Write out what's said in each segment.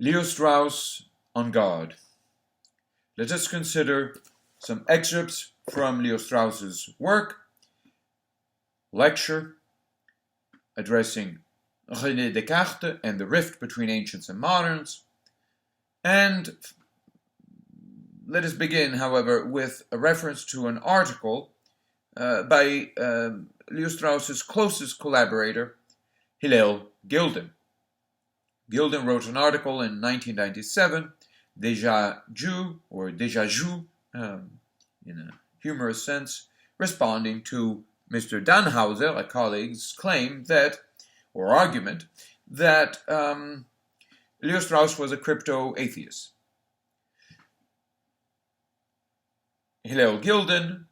Leo Strauss on God. Let us consider some excerpts from Leo Strauss's work, lecture addressing René Descartes and the rift between ancients and moderns. And let us begin, however, with a reference to an article by Leo Strauss's closest collaborator, Hillel Gilden. Gilden wrote an article in 1997, Déjà Vu, in a humorous sense, responding to Mr. Dannhauser, a colleague's claim that, or argument, that Leo Strauss was a crypto-atheist. Hillel Gilden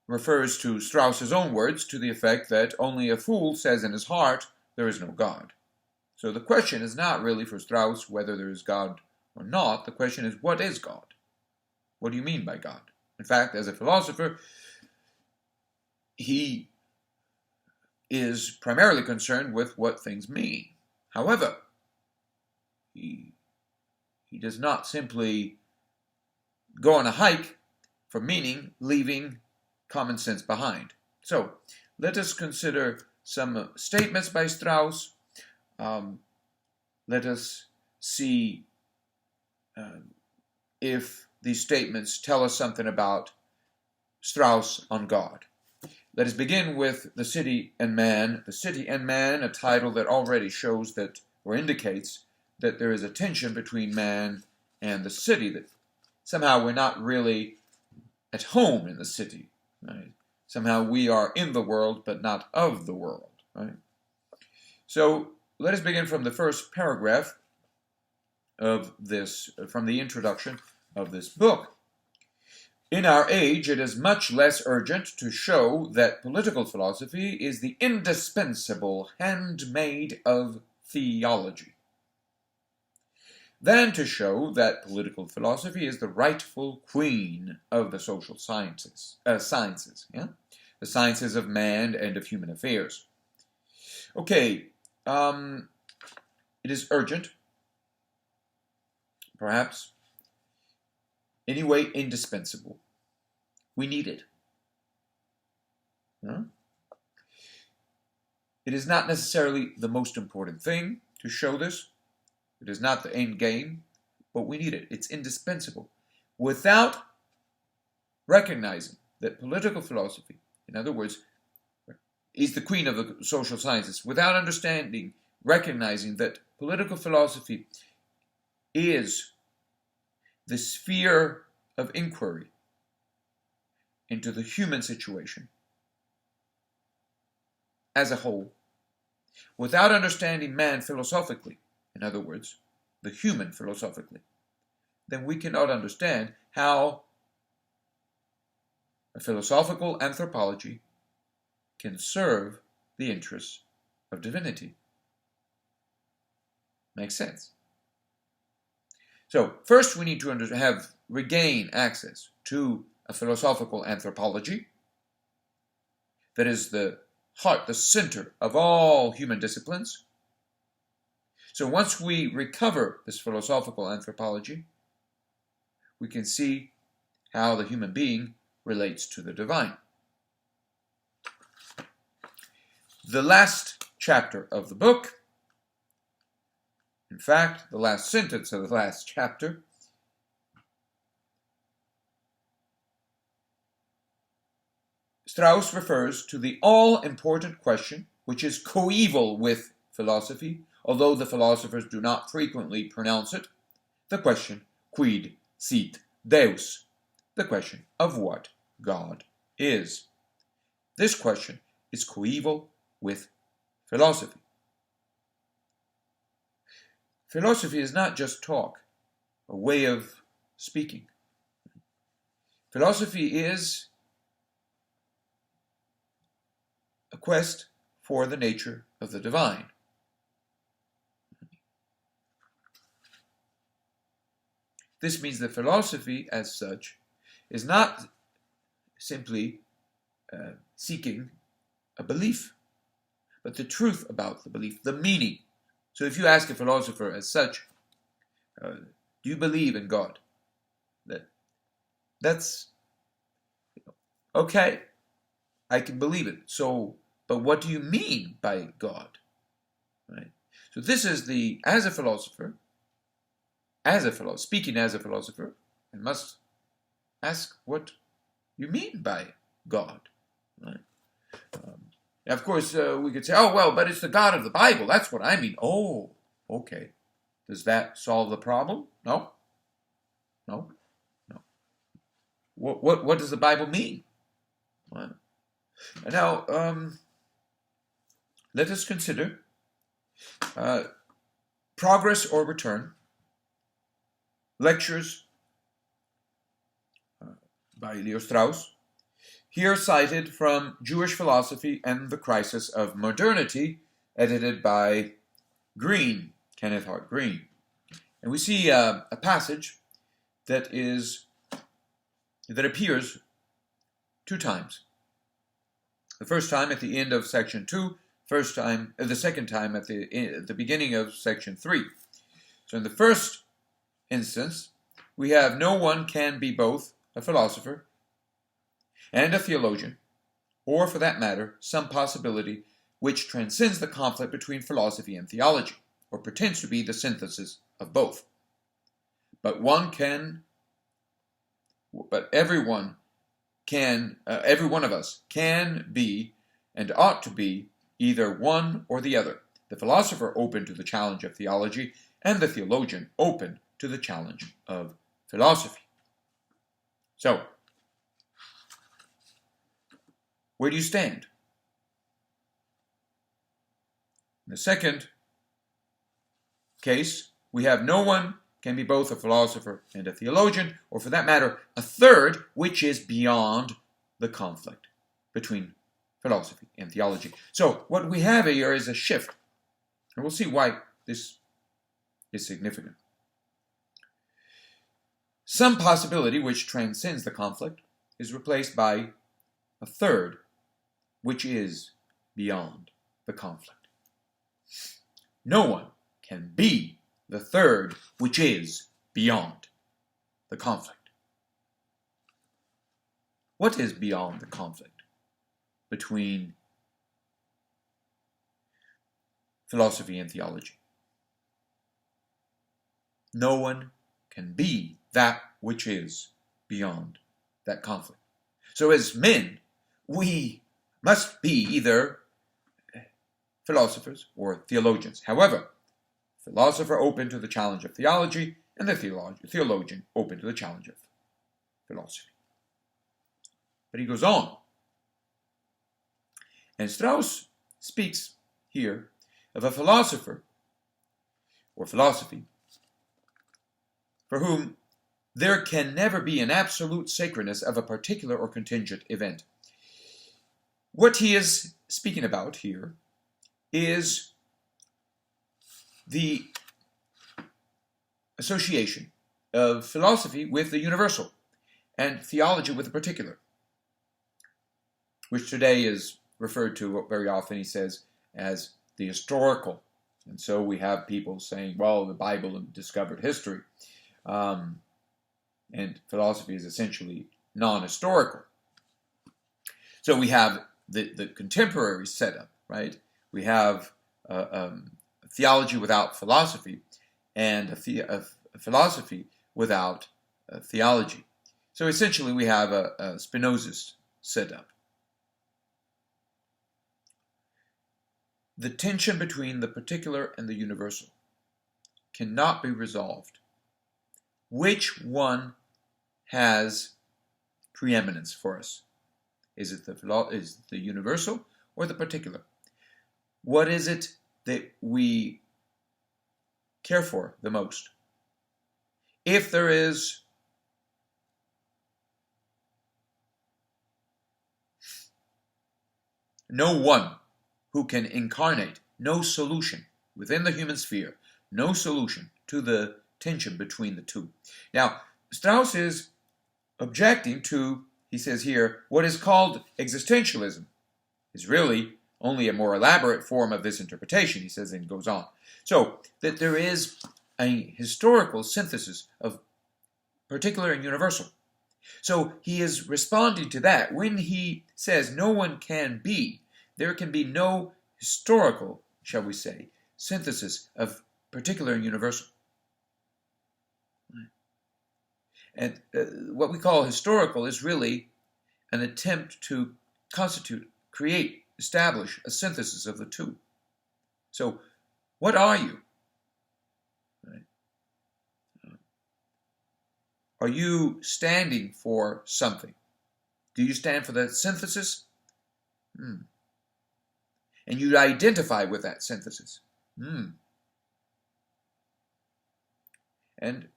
refers to Strauss's own words to the effect that only a fool says in his heart there is no God. So the question is not really for Strauss whether there is God or not. The question is, what is God? What do you mean by God? In fact, as a philosopher, he is primarily concerned with what things mean. However, he does not simply go on a hike for meaning, leaving common sense behind. So, let us consider some statements by Strauss. Let us see if these statements tell us something about Strauss on God. Let us begin with The City and Man. The City and Man, a title that already shows that, or indicates, that there is a tension between man and the city, that somehow we're not really at home in the city, right? Somehow we are in the world, but not of the world, right? So let us begin from the first paragraph of this, from the introduction of this book. In our age, it is much less urgent to show that political philosophy is the indispensable handmaid of theology than to show that political philosophy is the rightful queen of the social sciences, the sciences of man and of human affairs. Okay, it is urgent, perhaps, anyway indispensable. We need it. It is not necessarily the most important thing to show this. It is not the end game, but we need it. It's indispensable. Without recognizing that political philosophy, in other words, is the queen of the social sciences, without recognizing that political philosophy is the sphere of inquiry into the human situation as a whole, without understanding man philosophically, in other words, the human philosophically, then we cannot understand how a philosophical anthropology can serve the interests of divinity. Makes sense? So, first we need to regain access to a philosophical anthropology that is the heart, the center of all human disciplines. So once we recover this philosophical anthropology, we can see how the human being relates to the divine. The last chapter of the book, in fact, the last sentence of the last chapter, Strauss refers to the all-important question, which is coeval with philosophy, although the philosophers do not frequently pronounce it, the question, quid sit Deus, the question of what God is. This question is coeval with philosophy. Philosophy is not just talk, a way of speaking. Philosophy is a quest for the nature of the divine. This means that philosophy, as such, is not simply seeking a belief, but the truth about the belief, the meaning. So if you ask a philosopher as such, Do you believe in God? That's okay. I can believe it. So, but what do you mean by God? Right. So this is as a philosopher, speaking as a philosopher, I must ask what you mean by God. Right. Of course, we could say, oh, well, but it's the God of the Bible. That's what I mean. Oh, okay. Does that solve the problem? No. No. No. What does the Bible mean? Right. Now, let us consider Progress or Return, lectures by Leo Strauss, here cited from Jewish Philosophy and the Crisis of Modernity, edited by Green, Kenneth Hart Green. And we see a passage that appears 2 times. The first time at the end of section 2, the second time at the beginning of section 3. So in the first instance, we have no one can be both a philosopher and a theologian, or for that matter, some possibility which transcends the conflict between philosophy and theology, or pretends to be the synthesis of both. But every one of us can be and ought to be either one or the other. The philosopher open to the challenge of theology, and the theologian open to the challenge of philosophy. So, where do you stand? In the second case, we have no one can be both a philosopher and a theologian, or for that matter, a third, which is beyond the conflict between philosophy and theology. So what we have here is a shift, and we'll see why this is significant. Some possibility which transcends the conflict is replaced by a third, which is beyond the conflict. No one can be the third, which is beyond the conflict. What is beyond the conflict between philosophy and theology? No one can be that which is beyond that conflict. So as men, we must be either philosophers or theologians. However, philosopher open to the challenge of theology, and the theologian open to the challenge of philosophy. But he goes on. And Strauss speaks here of a philosopher, or philosophy, for whom there can never be an absolute sacredness of a particular or contingent event. What he is speaking about here is the association of philosophy with the universal and theology with the particular, which today is referred to very often, he says, as the historical. And so we have people saying, well, the Bible discovered history. And philosophy is essentially non-historical. So we have the contemporary setup, right? We have theology without philosophy, and a philosophy without theology. So essentially we have a Spinozist setup. The tension between the particular and the universal cannot be resolved. Which one has preeminence for us? Is it the universal or the particular? What is it that we care for the most? If there is no one who can incarnate, no solution within the human sphere, no solution to the tension between the two. Now, Strauss is objecting to, he says here, what is called existentialism is really only a more elaborate form of this interpretation, he says, and goes on. So, that there is a historical synthesis of particular and universal. So he is responding to that. When he says no one can be, there can be no historical, shall we say, synthesis of particular and universal. And what we call historical is really an attempt to constitute, create, establish a synthesis of the two. So, what are you? Right? Are you standing for something? Do you stand for that synthesis? And you identify with that synthesis. And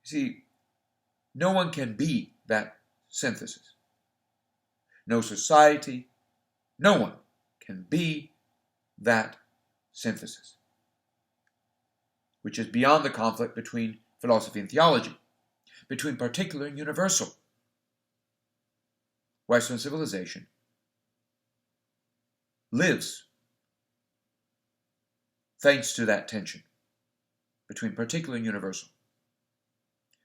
see, no one can be that synthesis. No society, no one can be that synthesis, which is beyond the conflict between philosophy and theology, between particular and universal. Western civilization lives thanks to that tension between particular and universal.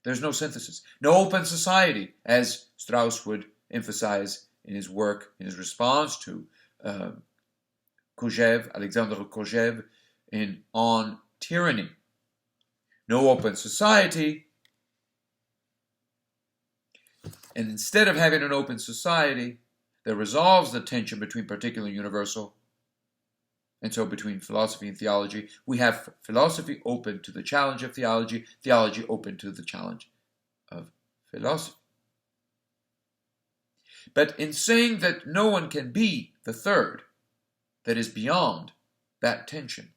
There's no synthesis, no open society, as Strauss would emphasize in his work, in his response to Alexander Kojève, on tyranny. No open society, and instead of having an open society that resolves the tension between particular and universal, and so between philosophy and theology, we have philosophy open to the challenge of theology, theology open to the challenge of philosophy. But in saying that no one can be the third, that is beyond that tension,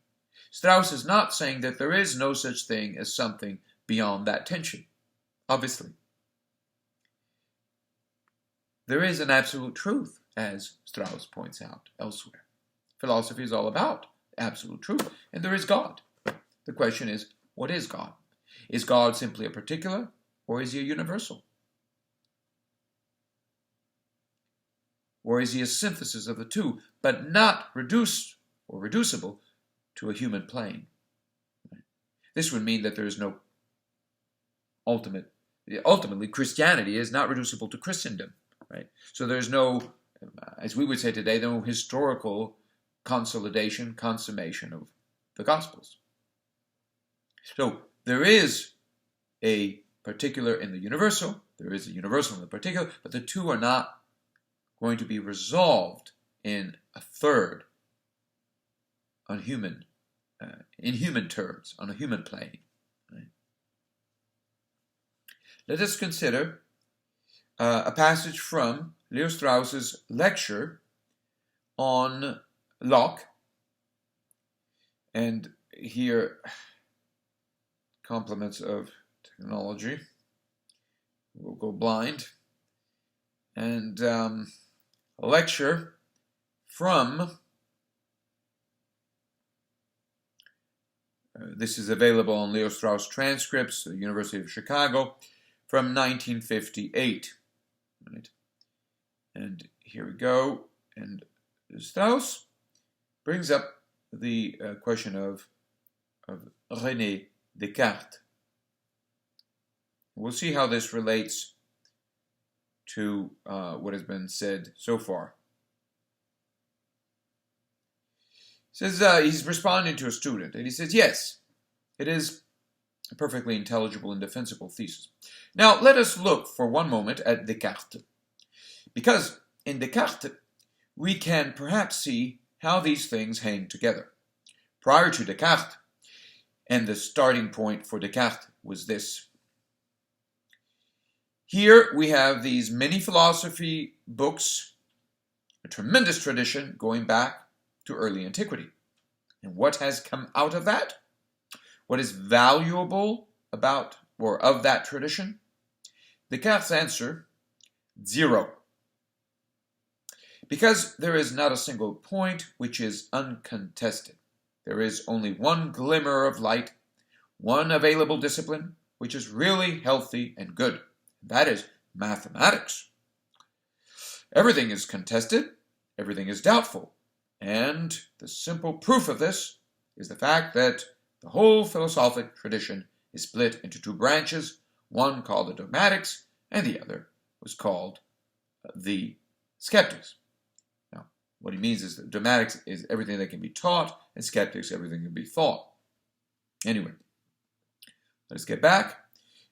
Strauss is not saying that there is no such thing as something beyond that tension. Obviously, there is an absolute truth, as Strauss points out elsewhere. Philosophy is all about absolute truth, and there is God. The question is, what is God? Is God simply a particular, or is he a universal? Or is he a synthesis of the two, but not reduced or reducible to a human plane? This would mean that there is no ultimately Christianity is not reducible to Christendom, right? So there's no, as we would say today, no historical consolidation, consummation of the Gospels. So there is a particular in the universal, there is a universal in the particular, but the two are not going to be resolved in a third on human, in human terms, on a human plane. Right? Let us consider a passage from Leo Strauss's lecture on Locke, and here, compliments of technology, we'll go blind, and a lecture from, this is available on Leo Strauss transcripts, the University of Chicago, from 1958. Right? And here we go, and Strauss brings up the question of René Descartes. We'll see how this relates to what has been said so far. He says he's responding to a student, and he says, yes, it is a perfectly intelligible and defensible thesis. Now, let us look for one moment at Descartes, because in Descartes, we can perhaps see how these things hang together. Prior to Descartes, and the starting point for Descartes was this. Here we have these many philosophy books, a tremendous tradition going back to early antiquity. And what has come out of that? What is valuable about or of that tradition? Descartes' answer, zero. Because there is not a single point which is uncontested. There is only one glimmer of light, one available discipline, which is really healthy and good. That is mathematics. Everything is contested, everything is doubtful, and the simple proof of this is the fact that The whole philosophic tradition is split into two branches, one called the dogmatics, and the other was called the skeptics. Now, what he means is that dogmatics is everything that can be taught, and skeptics, everything that can be thought. Anyway, let us get back.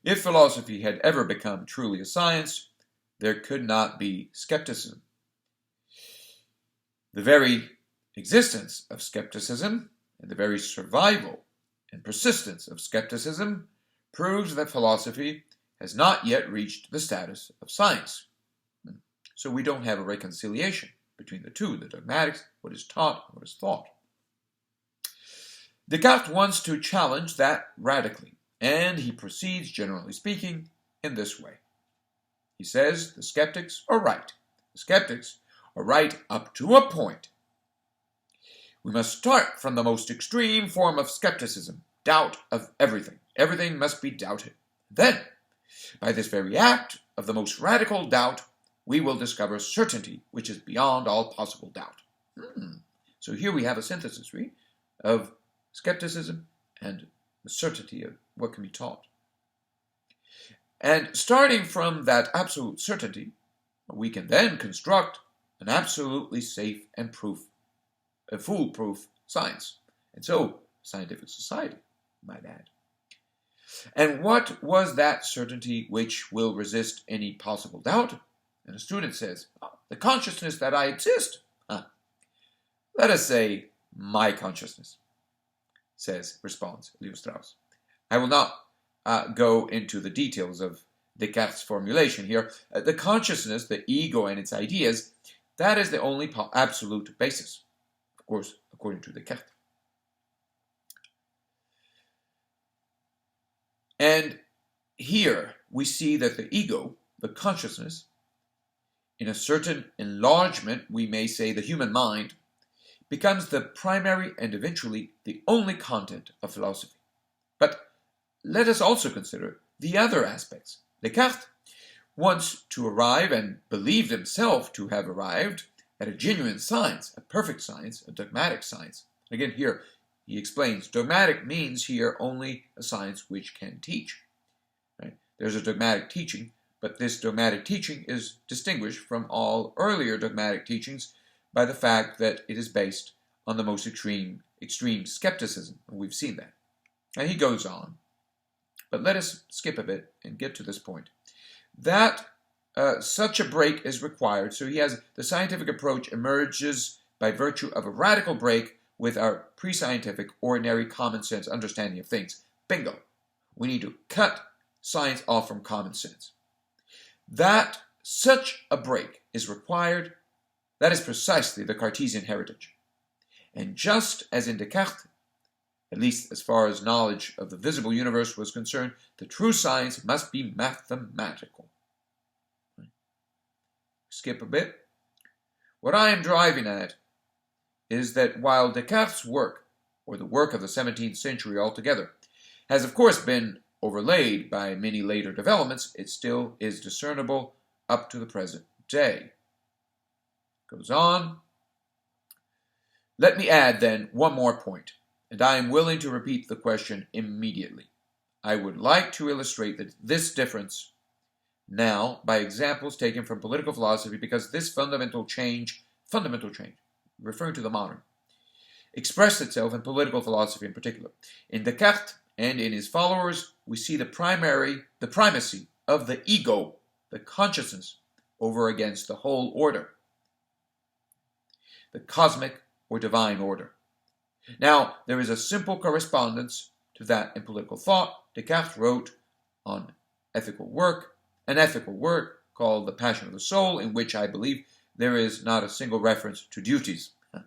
If philosophy had ever become truly a science, there could not be skepticism. The very existence of skepticism and the very survival and persistence of skepticism proves that philosophy has not yet reached the status of science. So we don't have a reconciliation between the two, the dogmatics, what is taught, and what is thought. Descartes wants to challenge that radically, and he proceeds, generally speaking, in this way. He says the skeptics are right. The skeptics are right up to a point. We must start from the most extreme form of skepticism, doubt of everything. Everything must be doubted. Then, by this very act of the most radical doubt, we will discover certainty, which is beyond all possible doubt. So here we have a synthesis, right, of skepticism and the certainty of what can be taught. And starting from that absolute certainty, we can then construct an absolutely safe and a foolproof science. And so, scientific society, might add. And what was that certainty which will resist any possible doubt? And a student says, the consciousness that I exist. Let us say, my consciousness, responds Leo Strauss. I will not go into the details of Descartes' formulation here. The consciousness, the ego and its ideas, that is the only absolute basis, of course, according to Descartes. And here we see that the ego, the consciousness, in a certain enlargement, we may say the human mind, becomes the primary and eventually the only content of philosophy. But let us also consider the other aspects. Descartes wants to arrive and believed himself to have arrived at a genuine science, a perfect science, a dogmatic science. Again, here he explains, dogmatic means here only a science which can teach. Right? There's a dogmatic teaching, but this dogmatic teaching is distinguished from all earlier dogmatic teachings by the fact that it is based on the most extreme skepticism. And we've seen that. And he goes on. But let us skip a bit and get to this point. That such a break is required. So he has the scientific approach emerges by virtue of a radical break with our pre-scientific, ordinary, common sense understanding of things. Bingo. We need to cut science off from common sense. That such a break is required, that is precisely the Cartesian heritage. And just as in Descartes, at least as far as knowledge of the visible universe was concerned, the true science must be mathematical. Skip a bit. What I am driving at is that while Descartes' work, or the work of the 17th century altogether, has of course been overlaid by many later developments, it still is discernible up to the present day. Goes on. Let me add then one more point, and I am willing to repeat the question immediately. I would like to illustrate this difference now by examples taken from political philosophy, because this fundamental change, referring to the modern, expressed itself in political philosophy in particular. In Descartes and in his followers, we see the primacy of the ego, the consciousness, over against the whole order, the cosmic or divine order. Now, there is a simple correspondence to that in political thought. Descartes wrote on an ethical work called The Passion of the Soul, in which I believe there is not a single reference to duties. And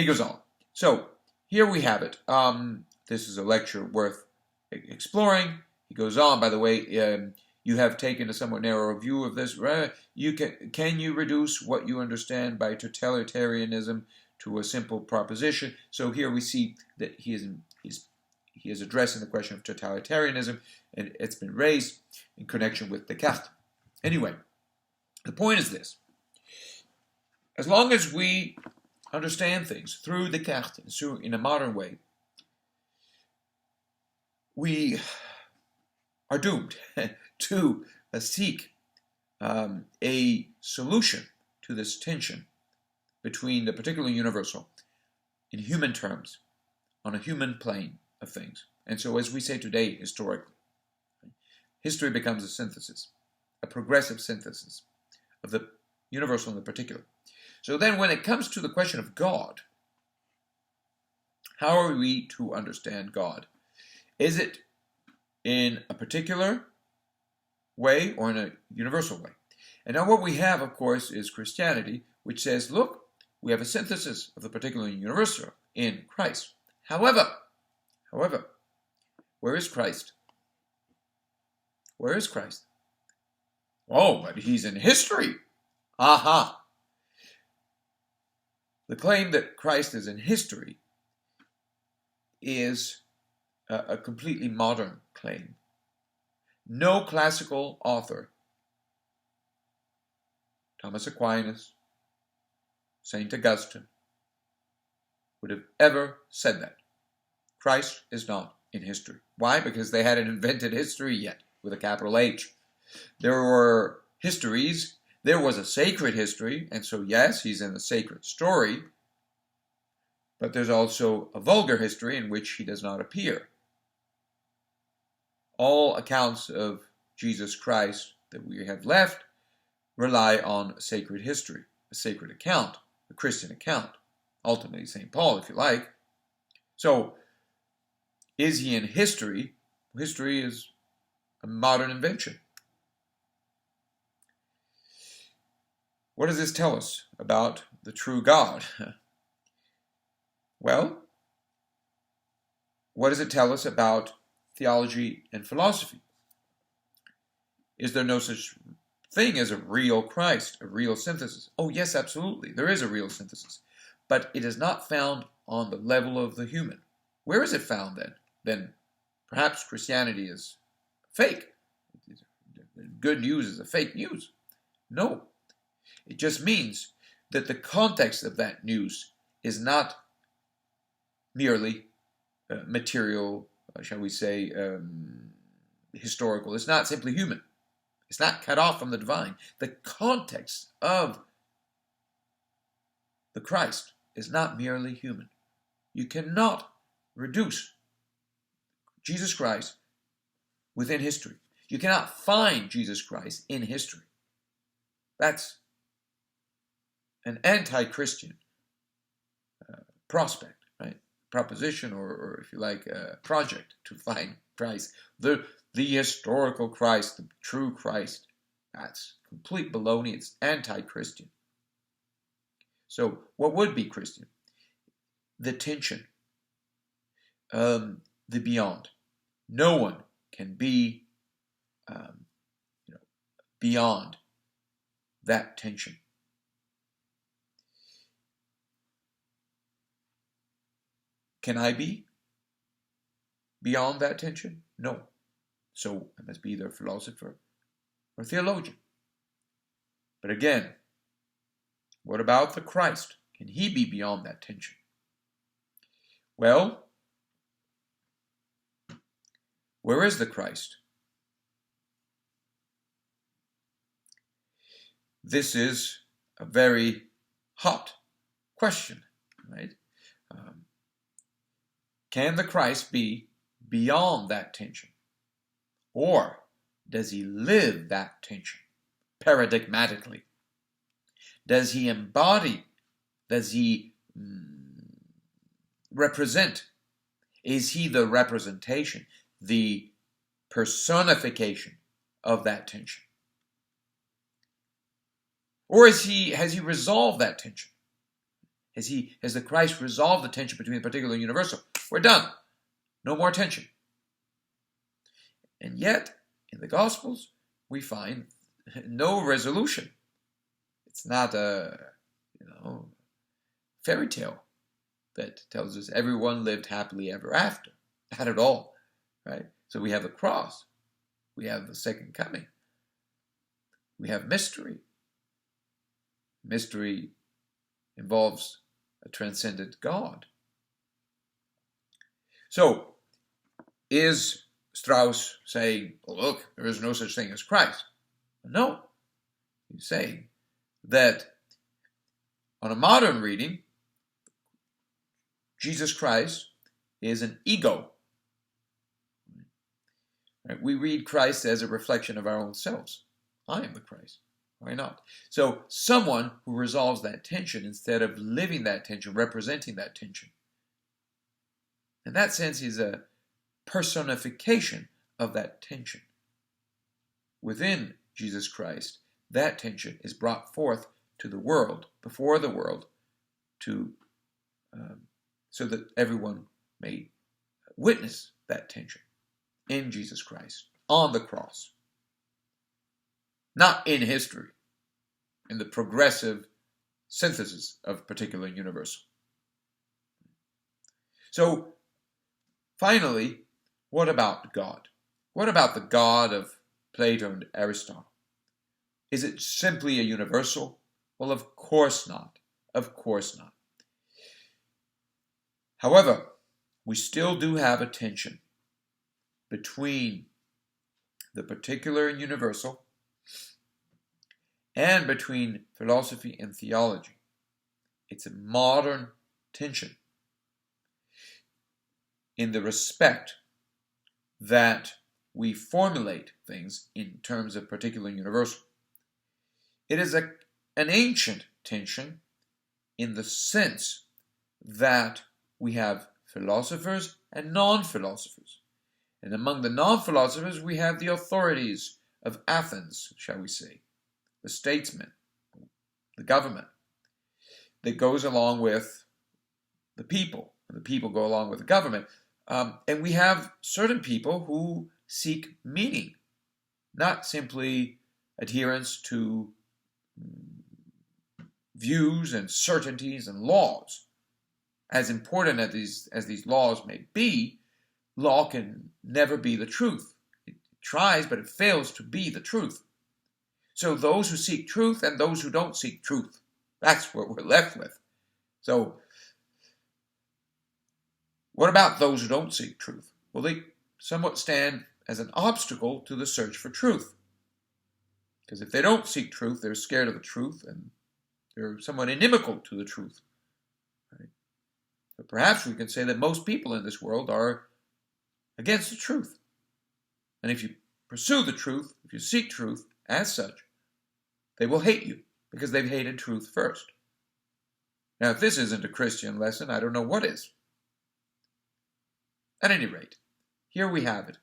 he goes on. So, here we have it. This is a lecture worth exploring. He goes on, by the way, you have taken a somewhat narrow view of this. Can you reduce what you understand by totalitarianism to a simple proposition? So here we see that he is addressing the question of totalitarianism, and it's been raised in connection with Descartes. Anyway, the point is this. As long as we understand things through Descartes in a modern way, we are doomed to seek a solution to this tension between the particular and universal in human terms, on a human plane of things. And so, as we say today, historically, history becomes a synthesis, a progressive synthesis of the universal and the particular. So then when it comes to the question of God, how are we to understand God? Is it in a particular way or in a universal way? And now what we have, of course, is Christianity, which says, look, we have a synthesis of the particular and universal in Christ. However, where is Christ? Where is Christ? Oh, but he's in history. Aha! The claim that Christ is in history is a completely modern claim. No classical author, Thomas Aquinas, St. Augustine, would have ever said that. Christ is not in history. Why? Because they hadn't invented history yet, with a capital H. There were histories. There was a sacred history, and so yes, he's in the sacred story, but there's also a vulgar history in which he does not appear. All accounts of Jesus Christ that we have left rely on a sacred history, a sacred account, a Christian account, ultimately St. Paul, if you like. So, is he in history? History is a modern invention. What does this tell us about the true God? Well, what does it tell us about theology and philosophy? Is there no such thing as a real Christ, a real synthesis? Oh, yes, absolutely. There is a real synthesis. But it is not found on the level of the human. Where is it found then? Then perhaps Christianity is fake. Good news is a fake news. No. It just means that the context of that news is not merely material, shall we say, historical. It's not simply human. It's not cut off from the divine. The context of the Christ is not merely human. You cannot reduce Jesus Christ within history. You cannot find Jesus Christ in history. That's an anti-Christian prospect, right? Proposition, or if you like, project to find Christ. The historical Christ, the true Christ. That's complete baloney. It's anti-Christian. So what would be Christian? The tension, the beyond. No one can be beyond that tension. Can I be beyond that tension? No. So I must be either a philosopher or theologian. But again, what about the Christ? Can he be beyond that tension? Well, where is the Christ? This is a very hot question, right? Can the Christ be beyond that tension? Or does he live that tension paradigmatically? Does he embody? Does he represent? Is he the representation, the personification of that tension? Or has he resolved that tension? Has the Christ resolved the tension between the particular and universal? We're done. No more tension. And yet, in the Gospels, we find no resolution. It's not a fairy tale that tells us everyone lived happily ever after. Not at all, right? So we have the cross. We have the second coming. We have mystery. Mystery involves a transcendent God. So, is Strauss saying, well, look, there is no such thing as Christ. No, he's saying that on a modern reading, Jesus Christ is an ego. Right? We read Christ as a reflection of our own selves. I am the Christ. Why not? So someone who resolves that tension instead of living that tension, representing that tension. In that sense, he's a personification of that tension. Within Jesus Christ, that tension is brought forth to the world, before the world, so that everyone may witness that tension in Jesus Christ, on the cross. Not in history, in the progressive synthesis of particular universal. So, finally, what about God? What about the God of Plato and Aristotle? Is it simply a universal? Well, of course not. Of course not. However, we still do have a tension between the particular and universal and between philosophy and theology. It's a modern tension in the respect that we formulate things in terms of particular and universal. It is an ancient tension in the sense that we have philosophers and non-philosophers. And among the non-philosophers, we have the authorities of Athens, shall we say, the statesmen, the government, that goes along with the people, and the people go along with the government. And we have certain people who seek meaning, not simply adherence to views and certainties and laws. As important as these laws may be, law can never be the truth. It tries, but it fails to be the truth. So those who seek truth and those who don't seek truth, that's what we're left with. So what about those who don't seek truth? Well, they somewhat stand as an obstacle to the search for truth. Because if they don't seek truth, they're scared of the truth, and they're somewhat inimical to the truth. Right? But perhaps we can say that most people in this world are against the truth. And if you pursue the truth, if you seek truth as such, they will hate you because they've hated truth first. Now, if this isn't a Christian lesson, I don't know what is. At any rate, here we have it.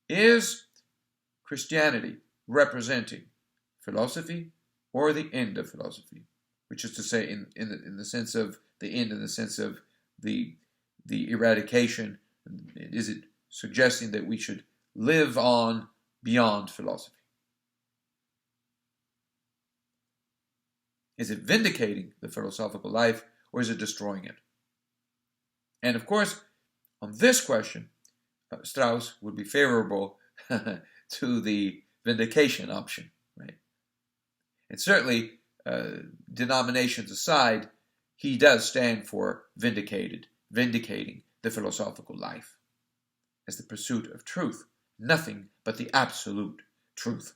Is Christianity representing philosophy or the end of philosophy? Which is to say, in the sense of the end, in the sense of the eradication, is it suggesting that we should live on beyond philosophy? Is it vindicating the philosophical life, or is it destroying it? And of course, on this question, Strauss would be favorable to the vindication option, right? And certainly, denominations aside, he does stand for vindicating the philosophical life as the pursuit of truth, nothing but the absolute truth.